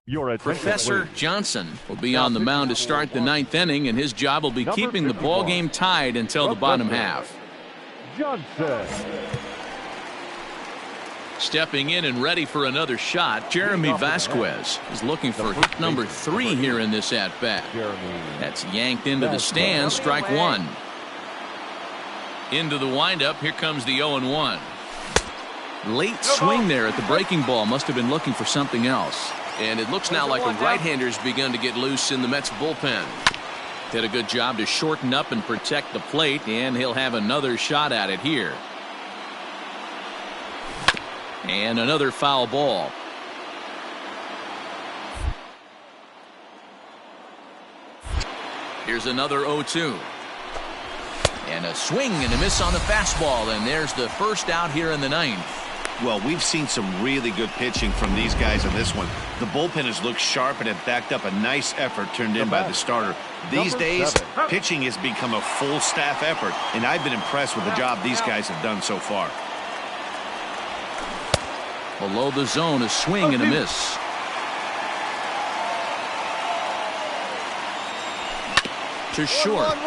Your attention, Professor please. Johnson will be on the mound to start the ninth inning, and his job will be keeping the ball game tied until the bottom half. Johnson. Stepping in and ready for another shot, Jeremy Vasquez is looking for hit number 3 here in this at-bat. That's yanked into the stands, strike 1. Into the windup, here comes the 0-1. Late swing there at the breaking ball, must have been looking for something else. And it looks now like a right-hander's begun to get loose in the Mets bullpen. Did a good job to shorten up and protect the plate, and he'll have another shot at it here. And another foul ball. Here's another 0-2. And a swing and a miss on the fastball, and there's the first out here in the ninth. Well, we've seen some really good pitching from these guys in this one. The bullpen has looked sharp and have backed up a nice effort turned in by the starter. These days, pitching has become a full staff effort, and I've been impressed with the job these guys have done so far. Below the zone, a swing and a miss. To short.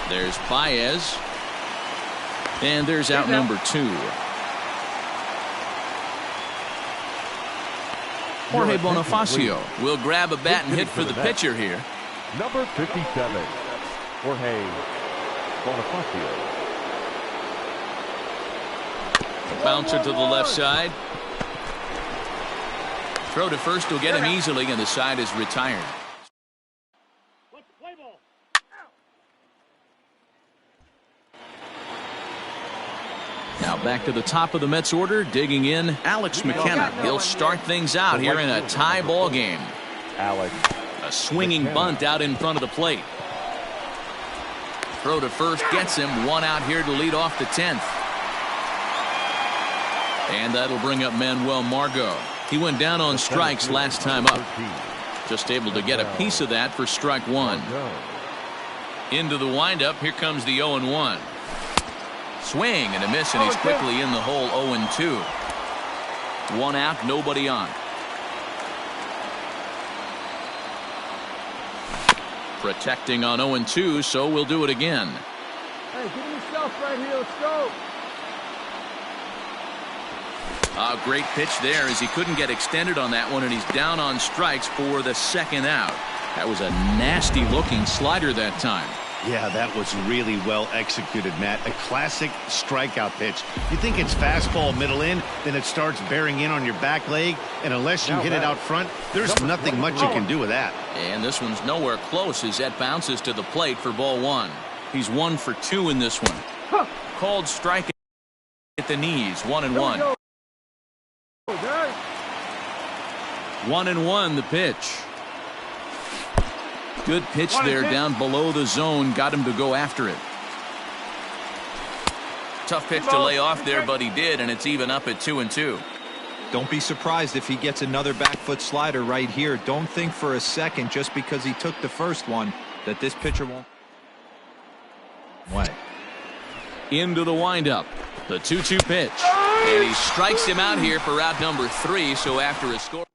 There's Baez. And there's out number 2. Jorge Bonifacio will grab a bat and hit for the pitcher here. Number 57, Jorge Bonifacio. Bouncer to the left side. Throw to first will get him easily, and the side is retired. Now back to the top of the Mets order, digging in, Alex McKenna. He'll start things out here in a tie ball game. Alex. A swinging bunt out in front of the plate. Throw to first gets him. 1 out here to lead off the 10th. And that'll bring up Manuel Margot. He went down on strikes last time up. Just able to get a piece of that for strike 1. Into the windup, here comes the 0-1. Swing and a miss, and he's quickly in the hole. 0-2. 1 out, nobody on. Protecting on 0-2, so we'll do it again. Hey, give me yourself right here. Let's go. A great pitch there as he couldn't get extended on that one, and he's down on strikes for the 2nd out. That was a nasty looking slider that time. Yeah, that was really well executed, Matt. A classic strikeout pitch. You think it's fastball middle in, then it starts bearing in on your back leg, and unless you hit it out front, there's nothing much you can do with that. And this one's nowhere close as that bounces to the plate for ball 1. He's 1 for 2 in this one. Called strike at the knees. 1-1. 1-1 the pitch. Good pitch there down below the zone. Got him to go after it. Tough pitch to lay off there, but he did, and it's even up at 2-2. Don't be surprised if he gets another back foot slider right here. Don't think for a second, just because he took the first one, that this pitcher won't. What? Into the windup. The 2-2 pitch. And he strikes him out here for out number 3. So after a score.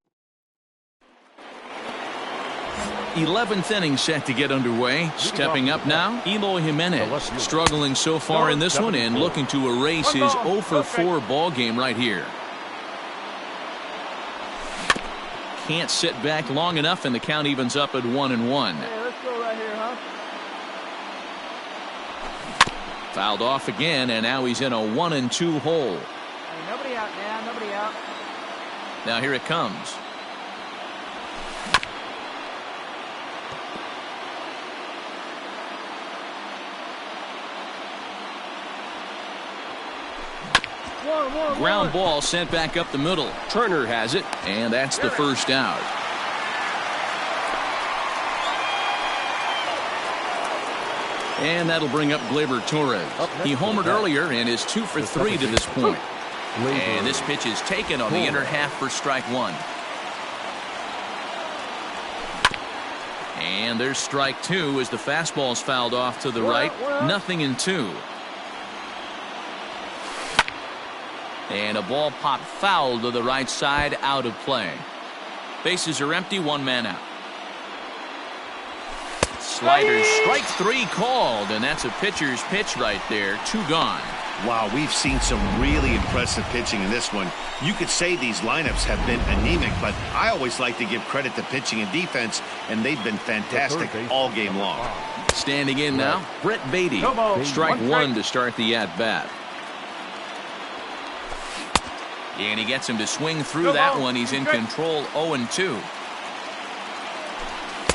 11th inning set to get underway. Stepping up now, Eloy Jimenez. Struggling so far in this one and looking to erase his 0 for 4 ball game right here. Can't sit back long enough, and the count evens up at 1-1. Hey, let's go right here, huh? Fouled off again, and now he's in a 1-2 hole. Hey, nobody out now, nobody out. Now here it comes. Ground ball sent back up the middle. Turner has it, and that's the first out. And that'll bring up Gleyber Torres. He homered earlier and is 2 for 3 to this point. And this pitch is taken on the inner half for strike 1. And there's strike 2 as the fastball's fouled off to the right. 0-2. And a ball popped foul to the right side, out of play. Bases are empty, one man out. Sliders, strike three called, and that's a pitcher's pitch right there. Two gone. Wow, we've seen some really impressive pitching in this one. You could say these lineups have been anemic, but I always like to give credit to pitching and defense, and they've been fantastic all game long. Standing in now, Brett Beatty. Strike one to start the at-bat. And he gets him to swing through that one. He's in control, 0-2.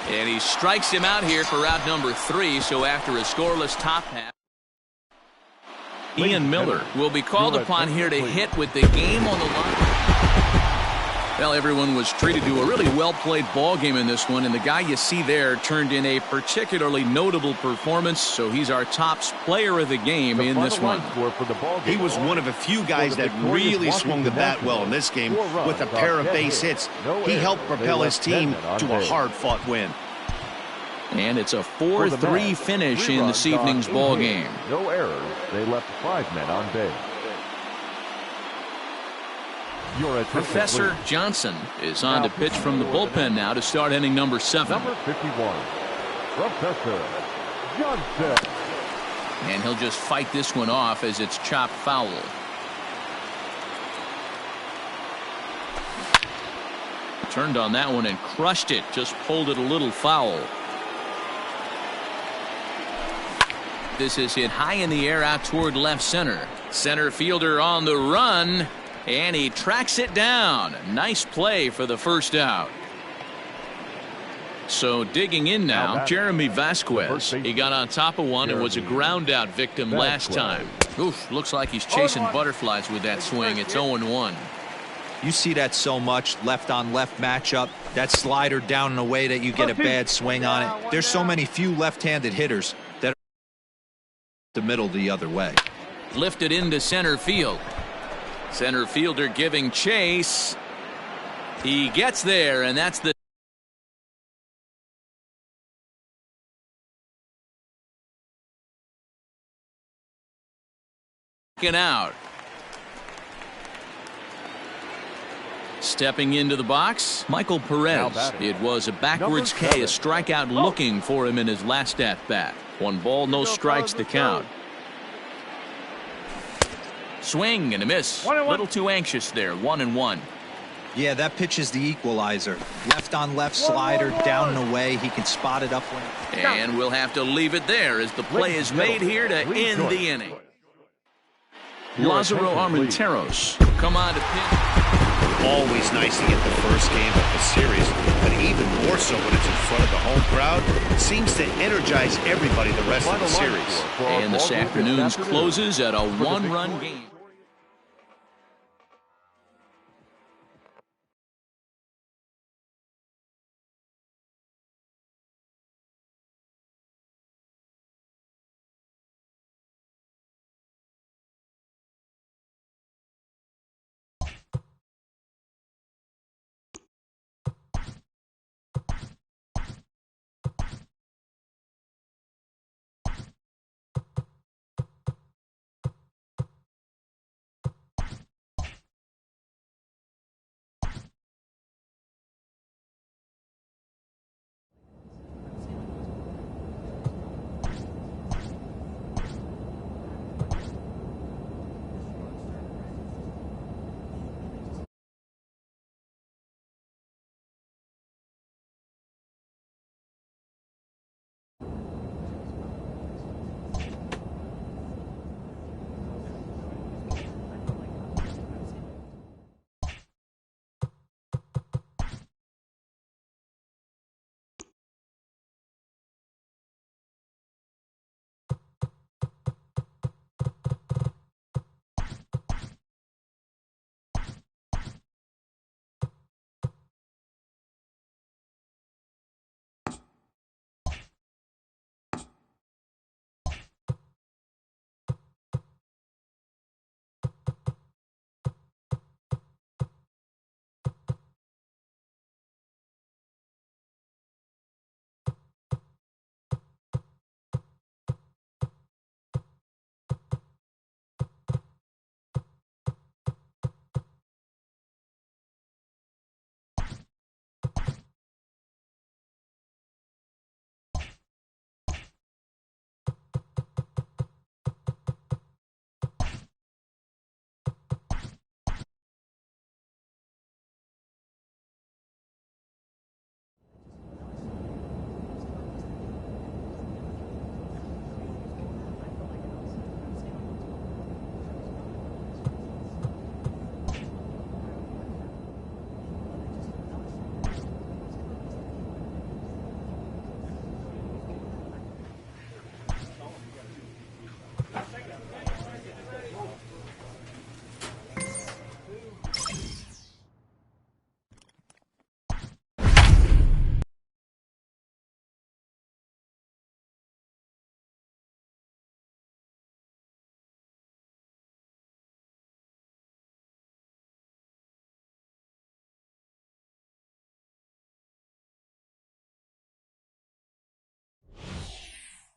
And he strikes him out here for out number 3. So after a scoreless top half, Ian Miller will be called upon here to hit with the game on the line. Well, everyone was treated to a really well-played ball game in this one, and the guy you see there turned in a particularly notable performance, so he's our top player of the game in this one. He was one of a few guys that really swung the bat well in this game with a pair of base hits. He helped propel his team to a hard-fought win. And it's a 4-3 finish in this evening's ball game. No errors. They left 5 men on base. Professor Johnson is on to pitch from the bullpen now to start inning number 7. Number 51, Professor Johnson. And he'll just fight this one off as it's chopped foul. Turned on that one and crushed it. Just pulled it a little foul. This is hit high in the air out toward left center. Center fielder on the run. And he tracks it down. Nice play for the first out. So digging in now, Jeremy Vasquez. He got on top of one and was a ground out victim last time. Oof, looks like he's chasing butterflies with that swing. It's 0-1. You see that so much, left on left matchup, that slider down in a way that you get a bad swing on it. There's so many few left-handed hitters that are the middle the other way. Lifted into center field. Center fielder giving chase. He gets there, and that's the out. Stepping into the box, Michael Perez. It was a backwards K, a strikeout looking for him in his last at-bat. 1 ball, no strikes to count. Swing and a miss. A little too anxious there. 1-1. Yeah, that pitch is the equalizer. Left on left slider, down and away. He can spot it up. And we'll have to leave it there as the play is made here to end the inning. Lázaro Armenteros come on to pitch. Always nice to get the first game of the series, but even more so when it's in front of the home crowd. It seems to energize everybody the rest of the series. And this afternoon's closes at a 1-run game.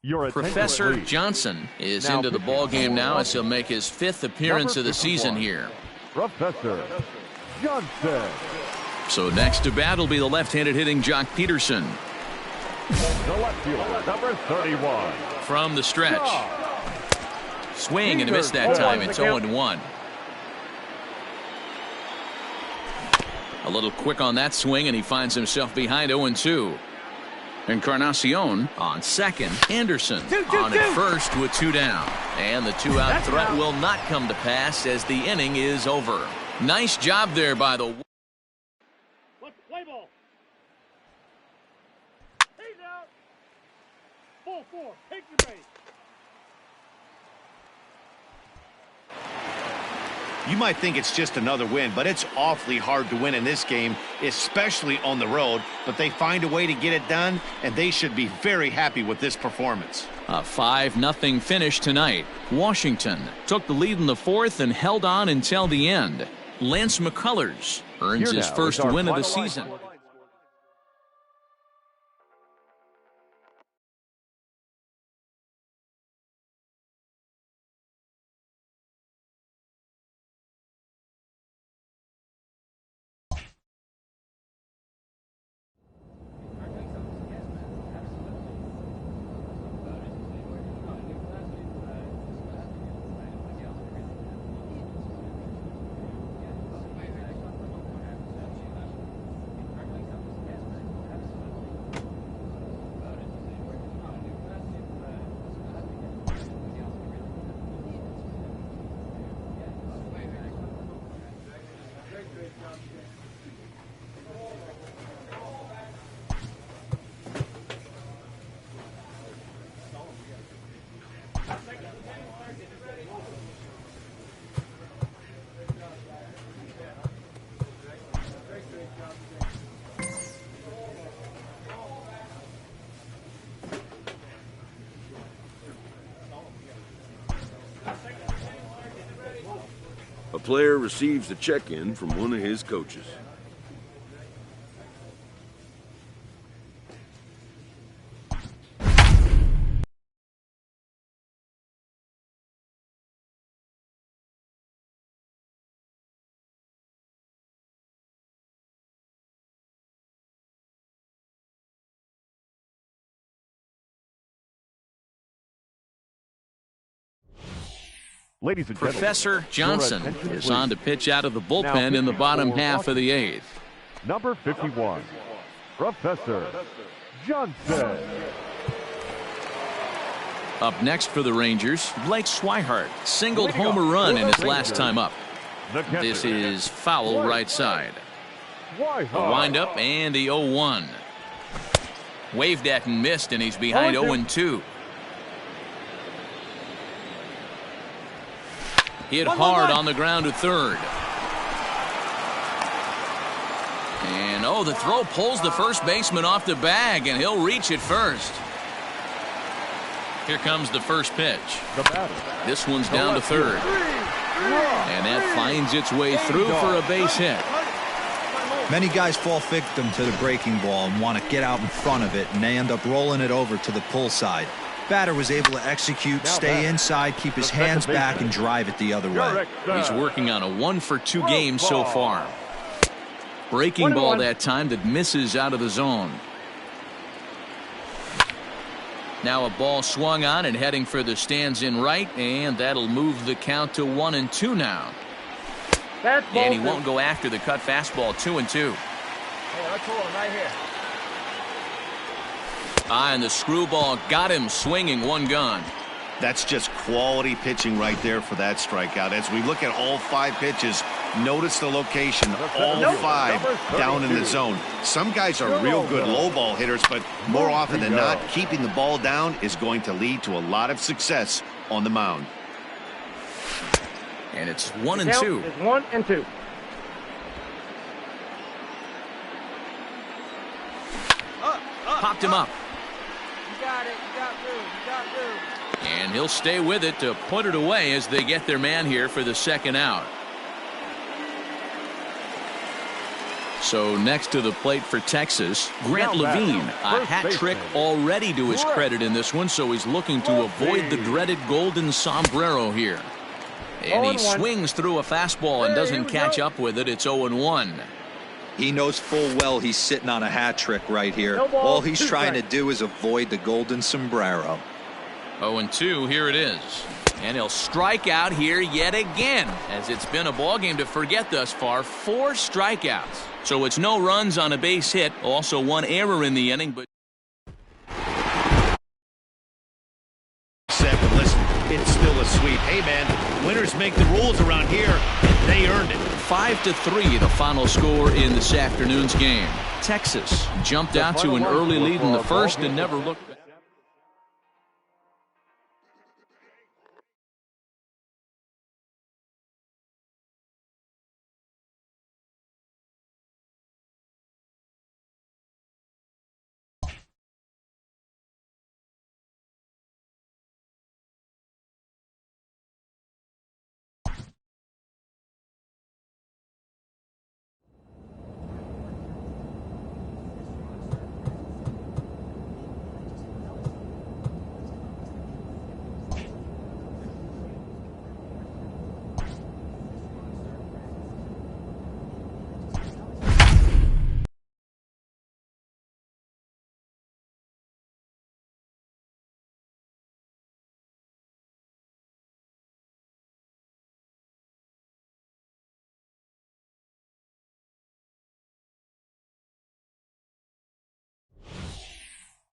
Your attention, Professor please. Johnson is Now into the pitching ball game for now as he'll Russell. make his 5th appearance of the season here. Professor Johnson. So next to bat will be the left-handed hitting Jock Peterson. The left fielder, number 31. From the stretch. Jock. Swing and a miss that time. It's 0-1. A little quick on that swing, and he finds himself behind 0-2. Encarnacion on second. Anderson on at first with 2 down. And the 2-out threat will not come to pass as the inning is over. Nice job there by the... Let's play ball. He's out. Ball 4. Take your base. You might think it's just another win, but it's awfully hard to win in this game, especially on the road. But they find a way to get it done, and they should be very happy with this performance. A 5-0 finish tonight. Washington took the lead in the 4th and held on until the end. Lance McCullers earns Here his now first is our win of the final line season. score. A player receives a check-in from one of his coaches. Ladies and gentlemen, Professor Johnson your attention, is please. on to pitch out of the Now bullpen in the pitching bottom for half of the 8th. number 51, Professor Johnson. Up next for the Rangers, Blake Swihart singled Leading home a off run for in the his last Rangers, time up. the catcher, This is foul right side. A windup and the 0-1. Waved at and missed, and he's behind 0-2. Hit hard on the ground to third. And the throw pulls the first baseman off the bag, and he'll reach it first. Here comes the first pitch. The batter. This one's down to third. And that finds its way through for a base hit. Many guys fall victim to the breaking ball and want to get out in front of it, and they end up rolling it over to the pull side. Batter was able to execute, stay inside, keep his hands back, and drive it the other way. He's working on a 1-for-2 game so far. Breaking ball that time that misses out of the zone. Now a ball swung on and heading for the stands in right, and that'll move the count to 1-2 now. And he won't go after the cut fastball. 2-2. Hey, let's hold him right here. And the screwball got him swinging, one gone. That's just quality pitching right there for that strikeout. As we look at all 5 pitches, notice the location, all 5 down in the zone. Some guys are real good low ball hitters, but more often than not, keeping the ball down is going to lead to a lot of success on the mound. And it's 1-2. It's 1-2. Popped him up. You got it. You got room. You got room. And he'll stay with it to put it away as they get their man here for the second out. So next to the plate for Texas, Grant Levine, a hat trick already to his credit in this one, so he's looking to avoid the dreaded golden sombrero here. And he swings through a fastball and doesn't catch up with it. It's 0-1. He knows full well he's sitting on a hat trick right here. All he's trying to do is avoid the golden sombrero. 0-2, here it is. And he'll strike out here yet again, as it's been a ball game to forget thus far. 4 strikeouts. So it's no runs on a base hit. Also 1 error in the inning. But listen, it's still a sweep. Hey, man, winners make the rules around here, and they earned it. 5-3, the final score in this afternoon's game. Texas jumped out to an early lead in the first and never looked back.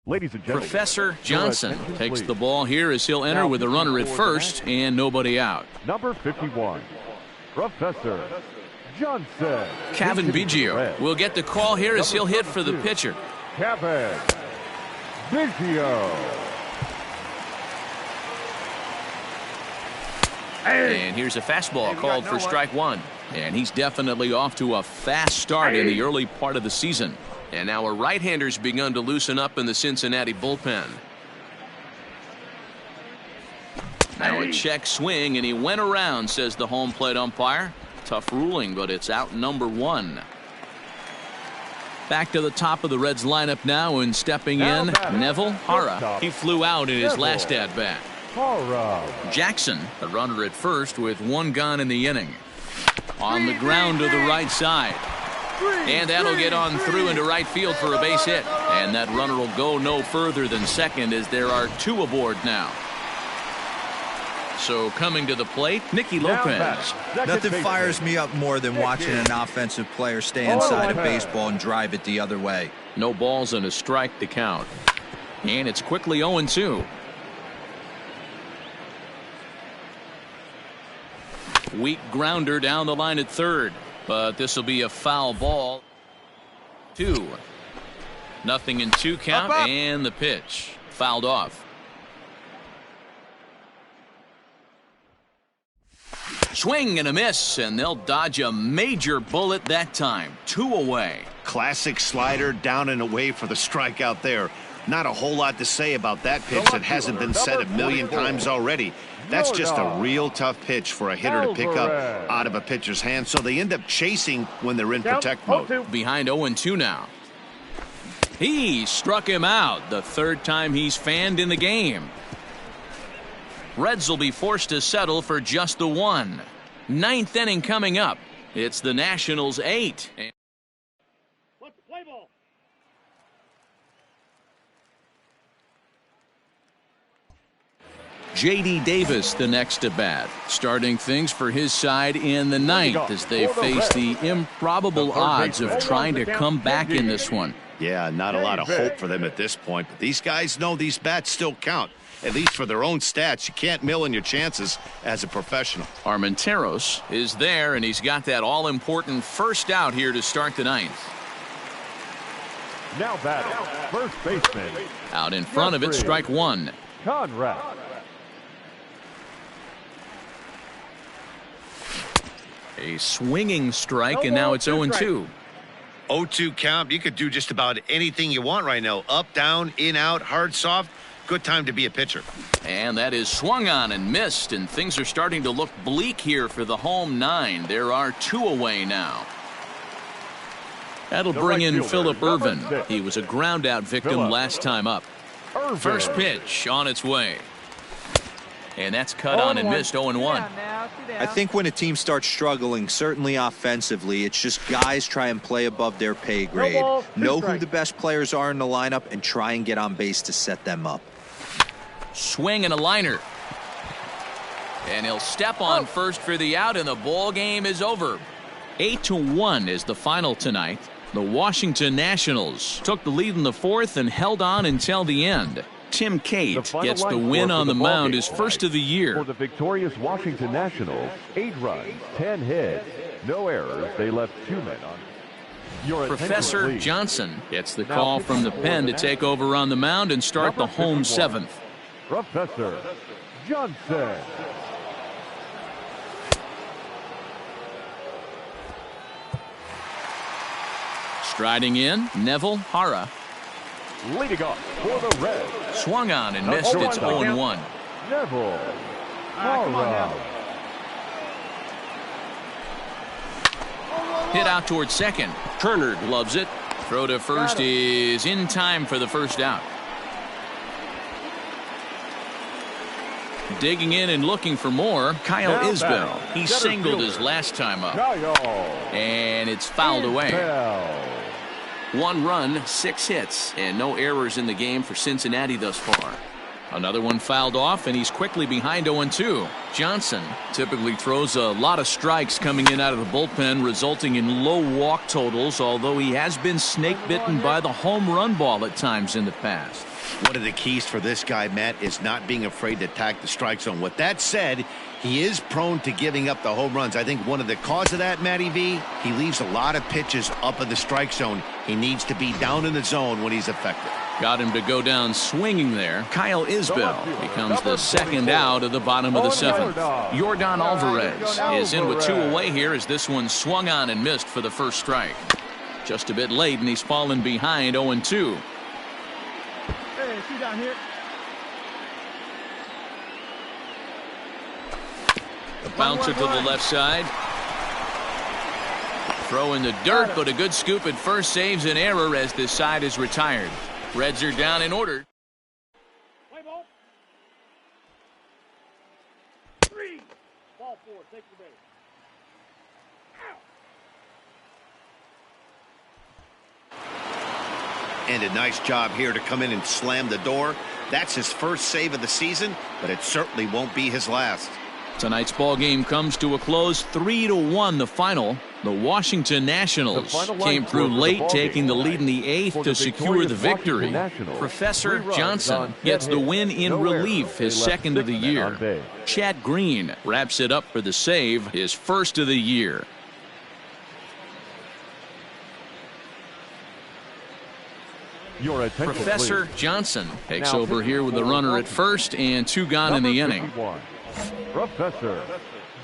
Ladies and gentlemen, Professor Johnson takes the ball here as he'll enter with a runner at first and nobody out. Number 51, Professor Johnson. Cavan Biggio will get the call here as he'll hit for the pitcher. Cavan Biggio. And here's a fastball called for strike 1. And he's definitely off to a fast start in the early part of the season. And now a right-hander's begun to loosen up in the Cincinnati bullpen. Now a check swing, and he went around, says the home plate umpire. Tough ruling, but it's out number 1. Back to the top of the Reds lineup now, and stepping in, Neville Hara. He flew out in his last at-bat. Jackson, the runner at first with 1 gone in the inning. On the ground to the right side. And that'll get on through into right field for a base hit. And that runner will go no further than second as there are 2 aboard now. So coming to the plate, Nicky Lopez. Nothing fires me up more than watching an offensive player stay inside a baseball and drive it the other way. No balls and a strike to count. And it's quickly 0-2. Weak grounder down the line at third. But this will be a foul ball. 2. 0-2 count, and the pitch fouled off. Swing and a miss, and they'll dodge a major bullet that time. 2 away. Classic slider down and away for the strikeout there. Not a whole lot to say about that pitch that hasn't been said a million times already. That's just a real tough pitch for a hitter to pick up out of a pitcher's hand, so they end up chasing when they're in protect mode. Behind 0-2 now. He struck him out, the 3rd time he's fanned in the game. Reds will be forced to settle for just the 1. 9th inning coming up. It's the Nationals 8. Let's play ball. J.D. Davis the next at bat, starting things for his side in the 9th as they face the improbable odds of trying to come back in this one. Yeah, not a lot of hope for them at this point, but these guys know these bats still count, at least for their own stats. You can't mill in your chances as a professional. Armenteros is there, and he's got that all-important first out here to start the 9th. Now batting, first baseman. Out in front of it, strike 1. Conrad. A swinging strike, and now it's 0-2. 0-2 count. You could do just about anything you want right now. Up, down, in, out, hard, soft. Good time to be a pitcher. And that is swung on and missed, and things are starting to look bleak here for the home 9. There are 2 away now. That'll bring in Phillip Ervin. He was a ground-out victim last time up. First pitch on its way. And that's cut on and missed 0-1. I think when a team starts struggling, certainly offensively, it's just guys try and play above their pay grade. Know who the best players are in the lineup and try and get on base to set them up. Swing and a liner. And he'll step on first for the out, and the ball game is over. 8-1 is the final tonight. The Washington Nationals took the lead in the fourth and held on until the end. Tim Cate gets the win on the mound, his first of the year. For the victorious Washington Nationals, 8 runs, 10 hits, no errors. They left 2 men on. Professor Johnson gets the call from the pen to take over on the mound and start the home 7th. Professor Johnson. Striding in, Neville Hara. Leading off for the Reds. Swung on and missed. It's 0-1. Neville Hara. Hit out towards second. Turner gloves it. Throw to first is in time for the first out. Digging in and looking for more, Kyle Isbell. He singled his last time up. And it's fouled away. 1 run, 6 hits, and no errors in the game for Cincinnati thus far. Another one fouled off, and he's quickly behind 0-2. Johnson typically throws a lot of strikes coming in out of the bullpen, resulting in low walk totals, although he has been snake-bitten by the home run ball at times in the past. One of the keys for this guy, Matt, is not being afraid to attack the strike zone. With that said, he is prone to giving up the home runs. I think one of the cause of that, Matty V, he leaves a lot of pitches up in the strike zone. He needs to be down in the zone when he's effective. Got him to go down swinging there. Kyle Isbell becomes the second out of the bottom of the 7th. Yordan Alvarez is in with 2 away here as this one swung on and missed for the first strike. Just a bit late, and he's fallen behind 0-2. Hey, see down here. The bouncer to the left side. Throw in the dirt, but a good scoop at first saves an error as this side is retired. Reds are down in order. Play ball. 3. Ball 4. Take the base. And a nice job here to come in and slam the door. That's his first save of the season, but it certainly won't be his last. Tonight's ball game comes to a close, 3-1 the final. The Washington Nationals came through late, taking the lead in the 8th to secure the victory. Professor Johnson gets the win in relief, his second of the year. Chad Green wraps it up for the save, his first of the year. Professor Johnson takes over here with the runner at first and 2 gone in the inning. Professor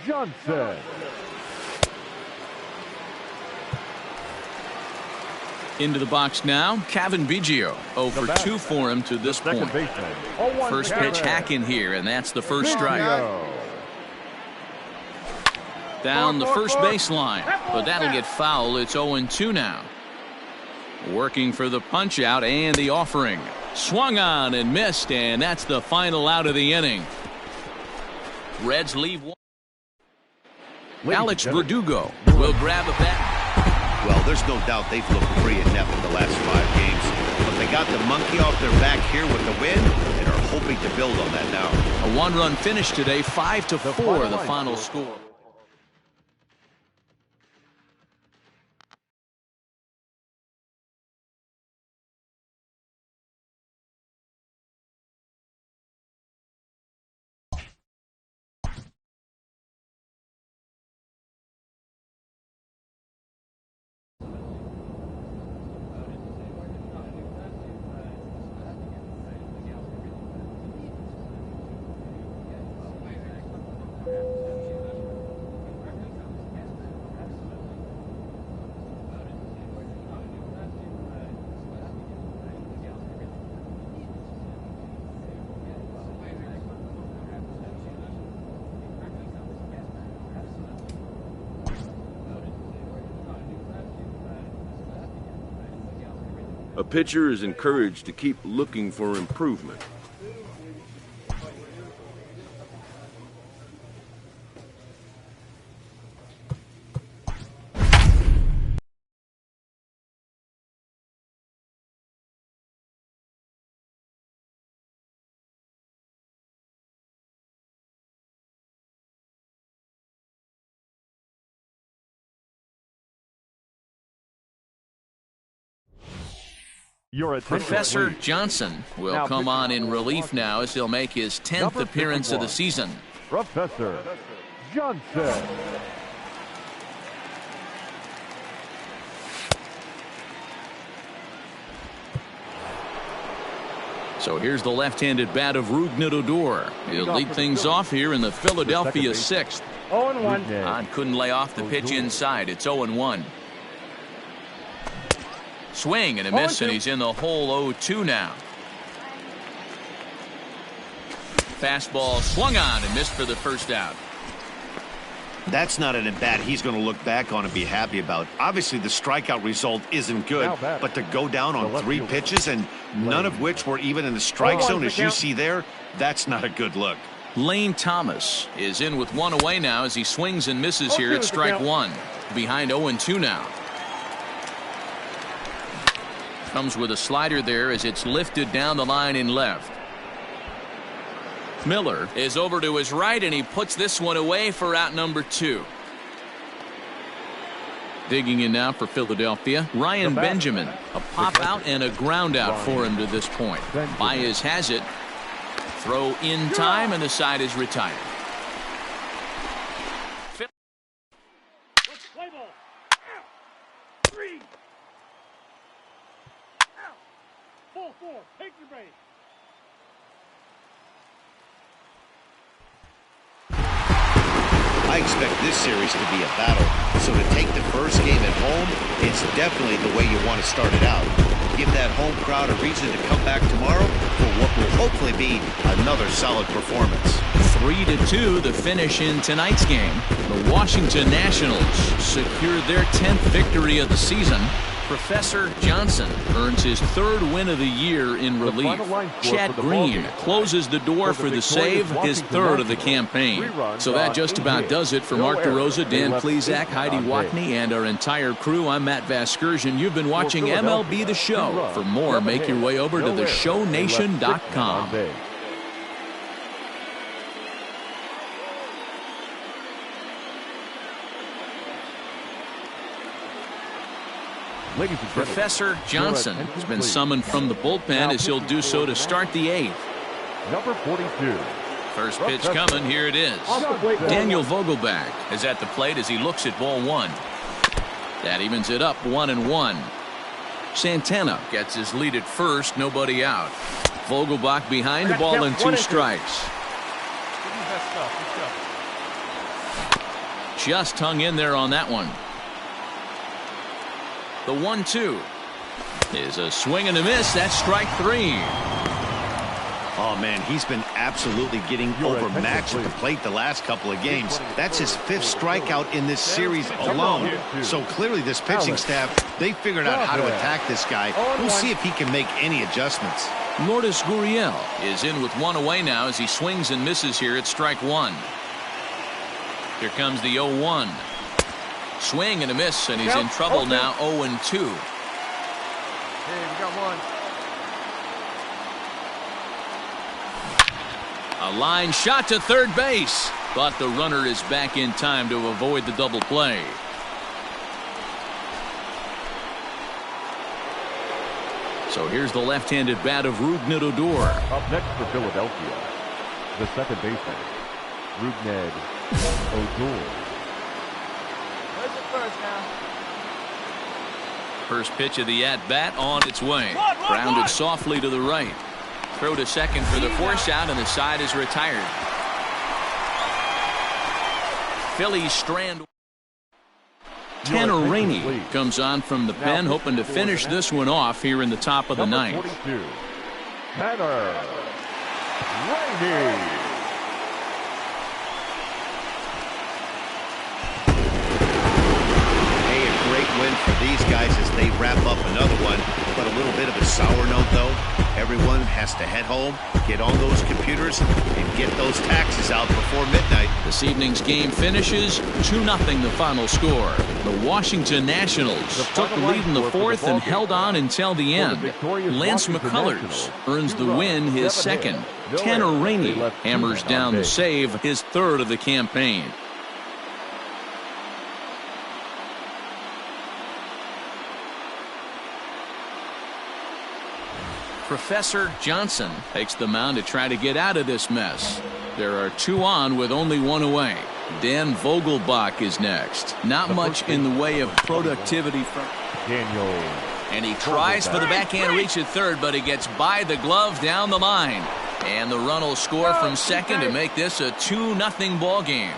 Johnson. Into the box now, Cavan Biggio. 0 for 2 for him to this point. First pitch hack in here, and that's the first strike. Down the first baseline, but that'll get foul. It's 0-2 now. Working for the punch out and the offering. Swung on and missed, and that's the final out of the inning. Reds leave one. Alex Verdugo will grab a bat. Well, there's no doubt they've looked pretty inept in the last 5 games. But they got the monkey off their back here with the win and are hoping to build on that now. A 1-run finish today, 5-4 the final score. A pitcher is encouraged to keep looking for improvement. Professor Johnson will come on in relief now as he'll make his 10th appearance of the season. Professor Johnson. So here's the left-handed bat of Rougned Odor. He'll lead things off here in the Philadelphia 6th. 0-1. Hahn couldn't lay off the pitch inside. It's 0-1. Swing and a miss, and he's in the hole 0-2 now. Fastball swung on and missed for the first out. That's not an at-bat he's going to look back on and be happy about. Obviously, the strikeout result isn't good, but to go down on 3 pitches and none of which were even in the strike zone, as you see there, that's not a good look. Lane Thomas is in with 1 away now as he swings and misses here at strike 1. Behind 0-2 now. Comes with a slider there as it's lifted down the line in left. Miller is over to his right, and he puts this one away for out number 2. Digging in now for Philadelphia, Ryan Benjamin. A pop out and a ground out for him to this point. Baez has it. Throw in time, and the side is retired. Play ball. 3. 4-4. Take your base. I expect this series to be a battle, so to take the first game at home, it's definitely the way you want to start it out. Give that home crowd a reason to come back tomorrow for what will hopefully be another solid performance. 3-2 the finish in tonight's game. The Washington Nationals secured their 10th victory of the season. Professor Johnson earns his 3rd win of the year in relief. Chad Green closes the door for the save, his 3rd of the campaign. So that just about does it for Mark DeRosa, Dan Plesac, Heidi Watney, and our entire crew. I'm Matt Vasgersian. You've been watching MLB The Show. For more, make your way over to theshownation.com. Professor Johnson has been summoned from the bullpen as he'll do so to start the 8th. Number 42. First pitch coming. Here it is. Daniel Vogelbach is at the plate as he looks at ball 1. That evens it up 1-1. Santana gets his lead at first. Nobody out. Vogelbach behind the ball and 2 strikes. Just hung in there on that one. The 1-2 is a swing and a miss. That's strike 3. Oh, man, he's been absolutely getting overmatched at the plate the last couple of games. That's his 5th strikeout in this series alone. So clearly this pitching staff, they figured out how to attack this guy. We'll see if he can make any adjustments. Lourdes Gurriel is in with 1 away now as he swings and misses here at strike 1. Here comes the 0-1. Swing and a miss, and he's in trouble now. 0-2. Hey, we got 1. A line shot to third base, but the runner is back in time to avoid the double play. So here's the left-handed bat of Rougned Odor. Up next for Philadelphia, the second baseman, Rougned Odor. First pitch of the at-bat on its way. Grounded softly to the right. Throw to second for the force out, and the side is retired. Phillies strand. Tanner Rainey comes on from the pen, hoping to finish this one off here in the top of the 9th. 42, Tanner Rainey. win for these guys as they wrap up another one. But a little bit of a sour note, though. Everyone has to head home, get on those computers, and get those taxes out before midnight. This evening's game finishes 2-0 the final score. The Washington Nationals took the lead in the fourth and held on until the end. Lance McCullers earns the win, his second. Tanner Rainey hammers down the save, his third of the campaign. Professor Johnson takes the mound to try to get out of this mess. There are 2 on with only 1 away. Dan Vogelbach is next. Not much in the way of productivity from Daniel. And he tries for the backhand reach at third, but he gets by the glove down the line. And the run will score from second to make this a 2-0 ball game.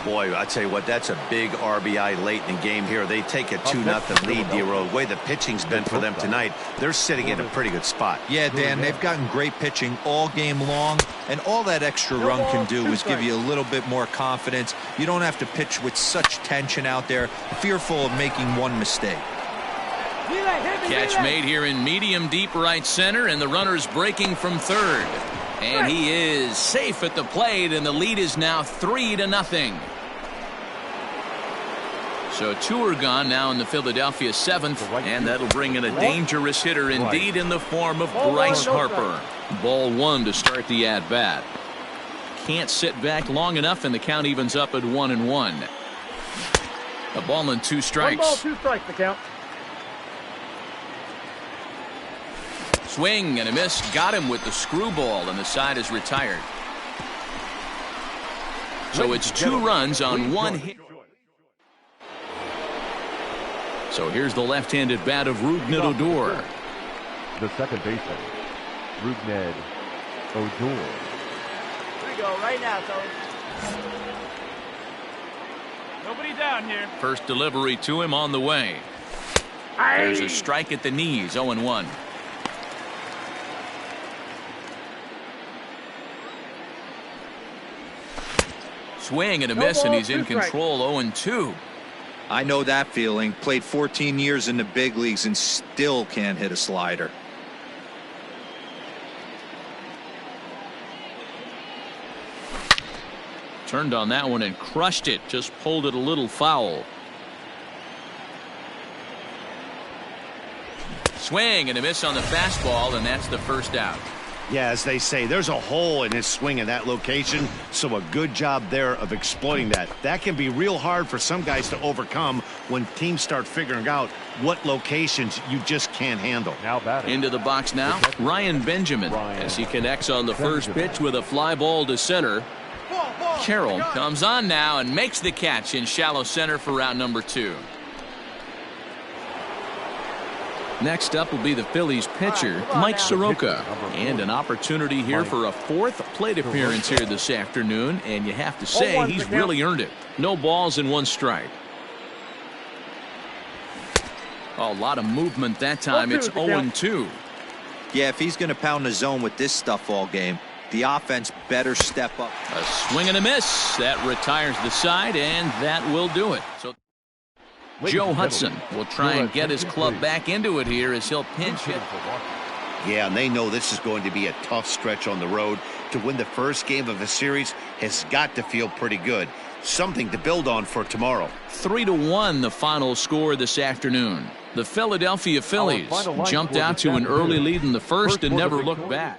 Boy, I tell you what, that's a big RBI late in the game here. They take a 2-0 lead, D-Road. The way the pitching's been for them tonight, they're sitting in a pretty good spot. Yeah, Dan, they've gotten great pitching all game long, and all that extra run can do is give you a little bit more confidence. You don't have to pitch with such tension out there, fearful of making one mistake. Catch made here in medium deep right center, and the runner's breaking from third. And he is safe at the plate, and the lead is now 3-0. So 2 are gone now in the Philadelphia 7th, and that'll bring in a dangerous hitter indeed in the form of Bryce Harper. Ball 1 to start the at-bat. Can't sit back long enough, and the count evens up at 1-1. A ball and 2 strikes. 1 ball, 2 strikes, the count. Swing and a miss. Got him with the screwball, and the side is retired. So it's 2 runs on 1 hit. So here's the left-handed bat of Rougned Odor. The second baseman, Rougned Odor. Here we go, right now, Tony. Nobody down here. First delivery to him on the way. There's a strike at the knees, 0-1. Swing and a miss, and he's in control, 0-2. I know that feeling. Played 14 years in the big leagues and still can't hit a slider. Turned on that one and crushed it. Just pulled it a little foul. Swing and a miss on the fastball, and that's the first out. Yeah, as they say, there's a hole in his swing in that location, so a good job there of exploiting that. That can be real hard for some guys to overcome when teams start figuring out what locations you just can't handle. Now batting. Into the box now, Ryan Benjamin, as he connects on the first pitch with a fly ball to center. Carroll comes on now and makes the catch in shallow center for round number 2. Next up will be the Phillies pitcher, Mike Soroka, and an opportunity here for a 4th plate appearance here this afternoon, and you have to say he's really earned it. No balls and 1 strike. A lot of movement that time. It's 0-2. Yeah, if he's going to pound the zone with this stuff all game, the offense better step up. A swing and a miss. That retires the side, and that will do it. So Joe Hudson will try and get his club back into it here as he'll pinch hit. Yeah, and they know this is going to be a tough stretch on the road. To win the first game of a series has got to feel pretty good. Something to build on for tomorrow. 3-1 the final score this afternoon. The Philadelphia Phillies jumped out to an early lead in the first and never looked back.